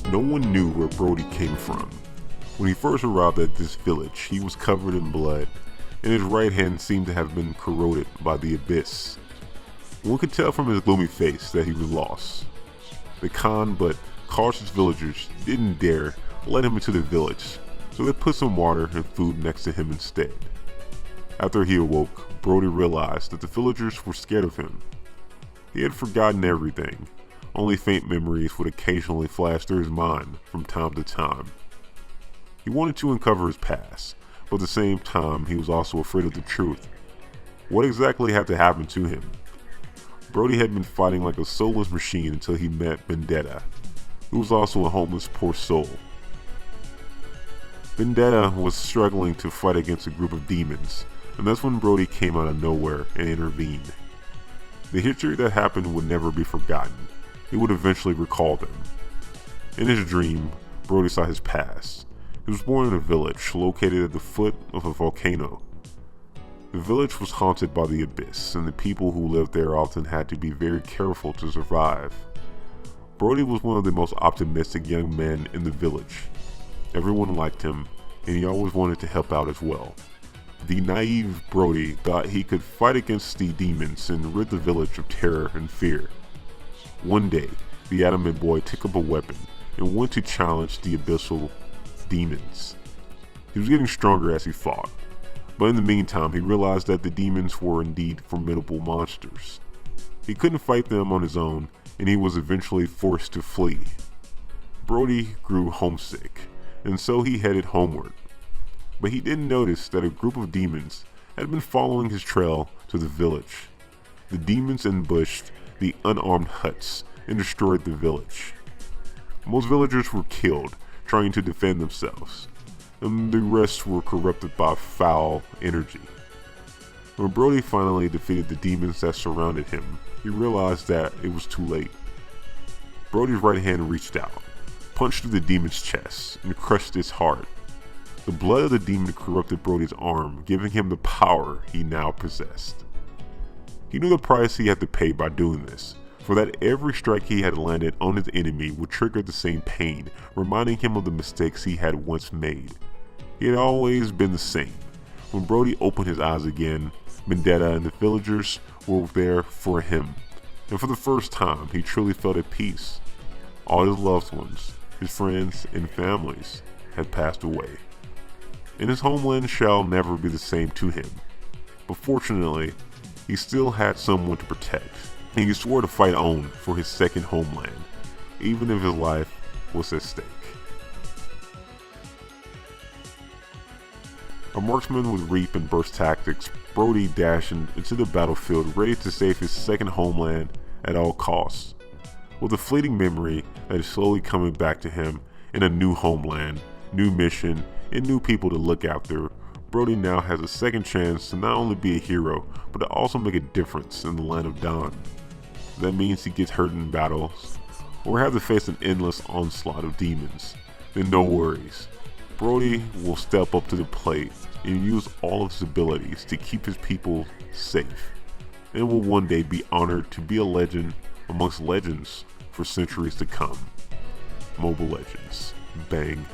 No one knew where Brody came from. When he first arrived at this village, he was covered in blood, and his right hand seemed to have been corroded by the abyss. One could tell from his gloomy face that he was lost. The kind but cautious villagers didn't dare let him into the village, so they put some water and food next to him instead. After he awoke, Brody realized that the villagers were scared of him. He had forgotten everything. Only faint memories would occasionally flash through his mind from time to time. He wanted to uncover his past, but at the same time he was also afraid of the truth. What exactly had to happen to him? Brody had been fighting like a soulless machine until he met Benedetta, who was also a homeless poor soul. Benedetta was struggling to fight against a group of demons, and that's when Brody came out of nowhere and intervened. The history that happened would never be forgotten. He would eventually recall them. In his dream, Brody saw his past. He was born in a village located at the foot of a volcano. The village was haunted by the abyss, and the people who lived there often had to be very careful to survive. Brody was one of the most optimistic young men in the village. Everyone liked him, and he always wanted to help out as well. The naive Brody thought he could fight against the demons and rid the village of terror and fear. One day, the ADAMANT boy took up a weapon and went to challenge the abyssal demons. He was getting stronger as he fought, but in the meantime he realized that the demons were indeed formidable monsters. He couldn't fight them on his own, and he was eventually forced to flee. Brody grew homesick, and so he headed homeward. But he didn't notice that a group of demons had been following his trail to the village. The demons ambushed the unarmed huts and destroyed the village. Most villagers were killed trying to defend themselves, and the rest were corrupted by foul energy. When Brody finally defeated the demons that surrounded him, he realized that it was too late. Brody's right hand reached out, punched through the demon's chest, and crushed its heart. The blood of the demon corrupted Brody's arm, giving him the power he now possessed. He knew the price he had to pay by doing this, for that every strike he had landed on his enemy would trigger the same pain, reminding him of the mistakes he had once made. He had always been the same. When Brody opened his eyes again, Benedetta and the villagers were there for him, and for the first time he truly felt at peace. All his loved ones, his friends and families had passed away, and his homeland shall never be the same to him. But fortunately, he still had someone to protect, and he swore to fight on for his second homeland, even if his life was at stake. A marksman with reap and burst tactics, Brody dashed into the battlefield ready to save his second homeland at all costs. With a fleeting memory that is slowly coming back to him in a new homeland, new mission, and new people to look after, Brody now has a second chance to not only be a hero, but to also make a difference in the land of Dawn. That means he gets hurt in battles, or have to face an endless onslaught of demons. Then no worries. Brody will step up to the plate and use all of his abilities to keep his people safe, and will one day be honored to be a legend amongst legends for centuries to come. Mobile Legends. Bang.